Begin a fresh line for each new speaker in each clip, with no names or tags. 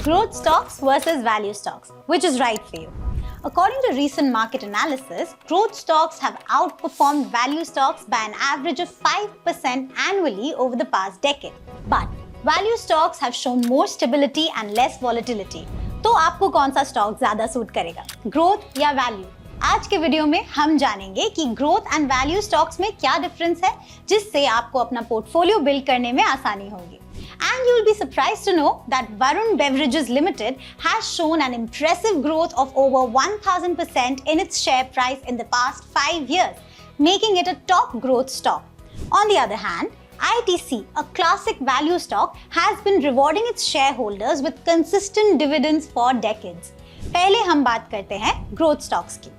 Growth stocks versus value stocks, which is right for you? According to recent market analysis, growth stocks have outperformed value stocks by an average of 5% annually over the past decade. But value stocks have shown more stability and less volatility. तो आपको कौन सा stock ज्यादा suit करेगा, growth या value? आज के video में हम जानेंगे कि ग्रोथ एंड वैल्यू स्टॉक्स में क्या डिफरेंस है, जिससे आपको अपना पोर्टफोलियो बिल्ड करने में आसानी होगी. And you will be surprised to know that Varun Beverages Limited has shown an impressive growth of over 1000% in its share price in the past 5 years, making it a top growth stock. On the other hand, ITC, a classic value stock, has been rewarding its shareholders with consistent dividends for decades. पहले हम बात करते हैं growth stocks की.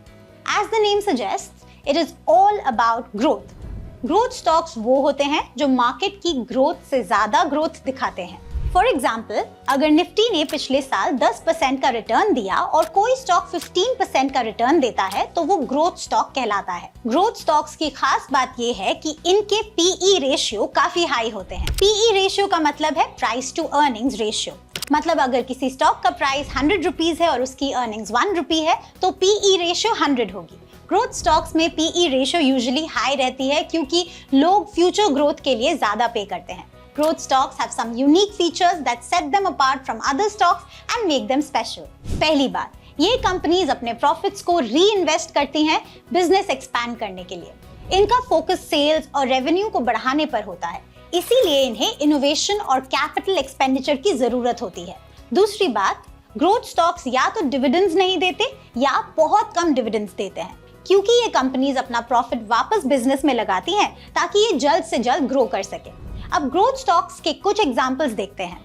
As the name suggests, it is all about growth. Growth stocks वो होते हैं जो मार्केट की ग्रोथ से ज्यादा ग्रोथ दिखाते हैं. फॉर एग्जाम्पल, अगर निफ्टी ने पिछले साल 10% का रिटर्न दिया और कोई स्टॉक 15% का रिटर्न देता है तो वो ग्रोथ स्टॉक कहलाता है. ग्रोथ स्टॉक्स की खास बात ये है कि इनके पीई रेशियो काफी हाई होते हैं. पीई रेशियो का मतलब है प्राइस टू अर्निंग्स रेशियो. मतलब अगर किसी स्टॉक का प्राइस 100 रुपीज है और उसकी अर्निंग्स 1 रुपी है तो पीई रेशियो 100 होगी. ग्रोथ स्टॉक्स में पीई रेशियो यूजुअली हाई रहती है क्योंकि लोग फ्यूचर ग्रोथ के लिए ज्यादा पे करते हैं. Growth stocks have some unique features that set them apart from other stocks and make them special. पहली बात, ये कंपनीज अपने प्रॉफिट्स को री इन्वेस्ट करती हैं बिजनेस एक्सपैंड करने के लिए. इनका फोकस सेल्स और रेवेन्यू को बढ़ाने पर होता है, इसीलिए इन्हें इनोवेशन और कैपिटल एक्सपेंडिचर की जरूरत होती है. दूसरी बात, ग्रोथ स्टॉक्स या तो डिविडेंड्स नहीं देते या बहुत कम डिविडेंड्स देते हैं, क्योंकि ये कंपनीज अपना प्रॉफिट वापस बिजनेस में लगाती हैं ताकि ये जल्द से जल्द ग्रो कर सके. अब ग्रोथ स्टॉक्स के कुछ एग्जांपल्स देखते हैं.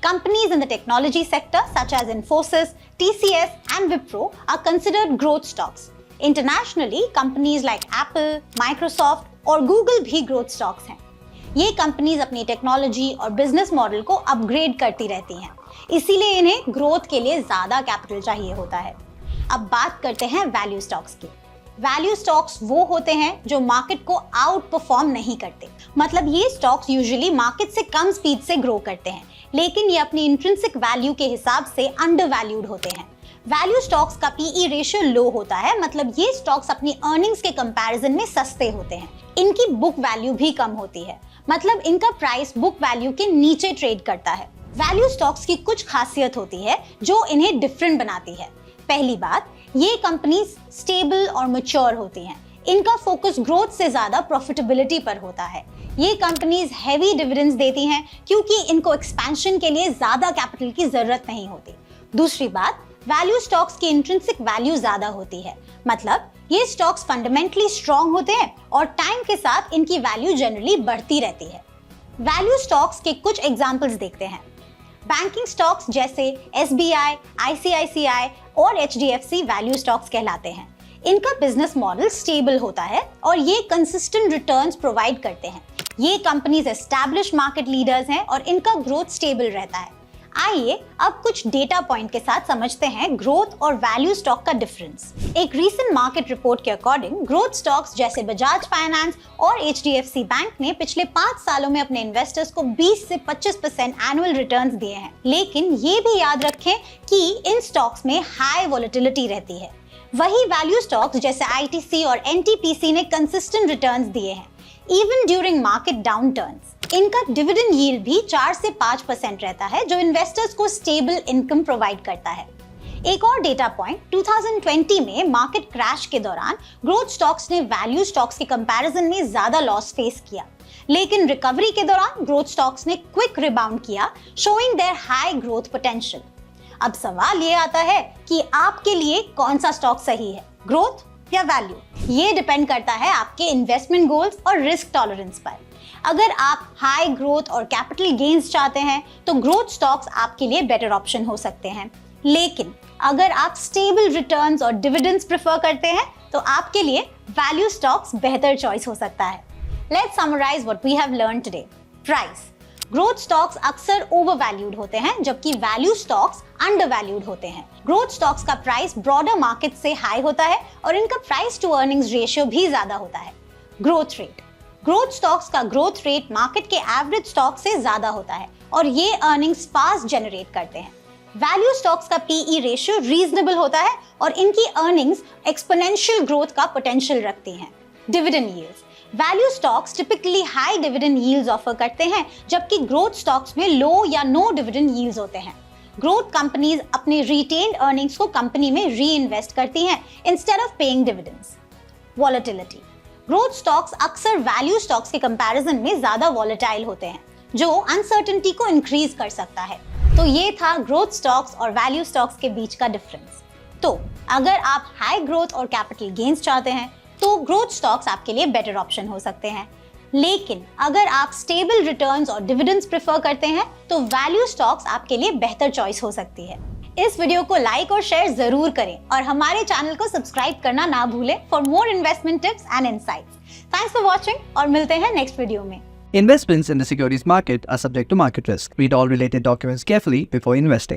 Companies in the technology sector such as Infosys, TCS and Wipro are considered growth stocks. Internationally companies like Apple, Microsoft और गूगल भी ग्रोथ स्टॉक्स हैं. ये कंपनीज अपनी टेक्नोलॉजी और बिजनेस मॉडल को अपग्रेड करती रहती हैं, इसीलिए इन्हें ग्रोथ के लिए ज्यादा कैपिटल चाहिए होता है. अब बात करते हैं वैल्यू स्टॉक्स की. वैल्यू स्टॉक्स वो होते हैं जो मार्केट को आउट परफॉर्म नहीं करते. मतलब ये स्टॉक्स यूजुअली मार्केट से कम स्पीड से ग्रो करते हैं, लेकिन ये अपनी इंट्रिंसिक वैल्यू के हिसाब से अंडर वैल्यूड होते हैं. वैल्यू स्टॉक्स का पीई रेशियो लो होता है, मतलब ये स्टॉक्स अपनी अर्निंग्स के कंपैरिजन में सस्ते होते हैं. इनकी बुक वैल्यू भी कम होती है, मतलब इनका प्राइस बुक वैल्यू के नीचे ट्रेड करता है. वैल्यू स्टॉक्स की कुछ खासियत होती है जो इन्हें डिफरेंट बनाती है. पहली बात, ये कंपनीज स्टेबल और मैच्योर होती हैं. इनका फोकस ग्रोथ से ज्यादा प्रॉफिटेबिलिटी पर होता है. ये कंपनीज हैवी डिविडेंड्स देती हैं क्योंकि इनको एक्सपेंशन के लिए ज्यादा कैपिटल की जरूरत नहीं होती. दूसरी बात, वैल्यू स्टॉक्स की इंट्रिंसिक वैल्यू ज्यादा होती है, मतलब ये स्टॉक्स फंडामेंटली स्ट्रॉन्ग होते हैं और टाइम के साथ इनकी वैल्यू जनरली बढ़ती रहती है. वैल्यू स्टॉक्स के कुछ एग्जांपल्स देखते हैं. बैंकिंग स्टॉक्स जैसे एसबीआई, आईसीआईसीआई और एचडीएफसी वैल्यू स्टॉक्स कहलाते हैं. इनका बिजनेस मॉडल स्टेबल होता है और ये कंसिस्टेंट रिटर्न्स प्रोवाइड करते हैं. ये कंपनीज एस्टैब्लिश्ड मार्केट लीडर्स हैं और इनका ग्रोथ स्टेबल रहता है. आइए अब कुछ डेटा पॉइंट के साथ समझते हैं ग्रोथ और वैल्यू स्टॉक का डिफरेंस. एक रीसेंट मार्केट रिपोर्ट के अकॉर्डिंग ग्रोथ स्टॉक्स जैसे बजाज फाइनेंस और एचडीएफसी बैंक ने पिछले 5 सालों में अपने इन्वेस्टर्स को 20 से 25% एनुअल रिटर्न्स दिए हैं. लेकिन ये भी याद रखें कि इन स्टॉक्स में हाई वोलेटिलिटी रहती है. वही वैल्यू स्टॉक्स जैसे आईटीसी और एनटीपीसी ने कंसिस्टेंट रिटर्न्स दिए हैं इवन ड्यूरिंग मार्केट डाउनटर्न्स. इनका डिविडेंड यील्ड भी 4 से 5% रहता है, जो इन्वेस्टर्स को स्टेबल इनकम प्रोवाइड करता है. एक और डेटा पॉइंट, 2020 में मार्केट क्रैश के दौरान ग्रोथ स्टॉक्स ने वैल्यू स्टॉक्स के कंपैरिजन में ज्यादा लॉस फेस किया, लेकिन रिकवरी के दौरान ग्रोथ स्टॉक्स ने क्विक रिबाउंड किया, showing their high growth potential. अब सवाल ये आता है कि आपके लिए कौन सा स्टॉक सही है, ग्रोथ या वैल्यू? ये डिपेंड करता है आपके इन्वेस्टमेंट गोल्स और रिस्क टॉलरेंस पर. अगर आप हाई ग्रोथ और कैपिटल गेन्स चाहते हैं तो ग्रोथ स्टॉक्स आपके लिए बेटर ऑप्शन हो सकते हैं. लेकिन अगर आप स्टेबल रिटर्न्स और डिविडेंड्स प्रेफर करते हैं तो आपके लिए वैल्यू स्टॉक्स बेहतर चॉइस हो सकता है. Let's summarise what we have learned today. Price, growth stocks अक्सर ओवरवैल्यूड होते हैं जबकि वैल्यू स्टॉक्स अंडरवैल्यूड होते हैं. ग्रोथ स्टॉक्स का प्राइस ब्रॉडर मार्केट से हाई होता है और इनका प्राइस टू अर्निंग्स रेशियो भी ज्यादा होता है. ग्रोथ रेट, ग्रोथ स्टॉक्स का ग्रोथ रेट मार्केट के एवरेज स्टॉक से ज्यादा होता है और ये अर्निंग्स फास्ट जनरेट करते हैं. वैल्यू स्टॉक्स का पीई रेशियो रीजनेबल होता है और इनकी अर्निंग्स एक्सपोनेंशियल ग्रोथ का पोटेंशियल रखती हैं। Dividend yields, value stocks typically high dividend yields offer करते हैं, जबकि ग्रोथ स्टॉक्स में लो या नो डिविडेंड यील्ड्स होते हैं। ग्रोथ कंपनीज अपने रिटेन्ड अर्निंग्स को कंपनी में री इन्वेस्ट करती हैं instead of paying dividends. Volatility, growth stocks अक्सर वैल्यू स्टॉक्स के कंपैरिजन में ज्यादा वॉलेटाइल होते हैं, जो अनसर्टेनिटी को इंक्रीज कर सकता है। तो ये था ग्रोथ स्टॉक्स और वैल्यू स्टॉक्स के बीच का डिफरेंस। तो अगर आप हाई ग्रोथ और कैपिटल गेन्स चाहते हैं तो ग्रोथ स्टॉक्स आपके लिए बेटर ऑप्शन हो सकते हैं, लेकिन अगर आप स्टेबल रिटर्न्स और डिविडेंड्स प्रेफर करते हैं तो वैल्यू स्टॉक्स आपके लिए बेहतर चॉइस हो सकती है। इस वीडियो को लाइक और शेयर जरूर करें और हमारे चैनल को सब्सक्राइब करना ना भूलें for more investment tips and insights. Thanks for watching और मिलते हैं नेक्स्ट वीडियो में।
Investments in the securities market are subject to market risk. Read all related documents carefully before investing.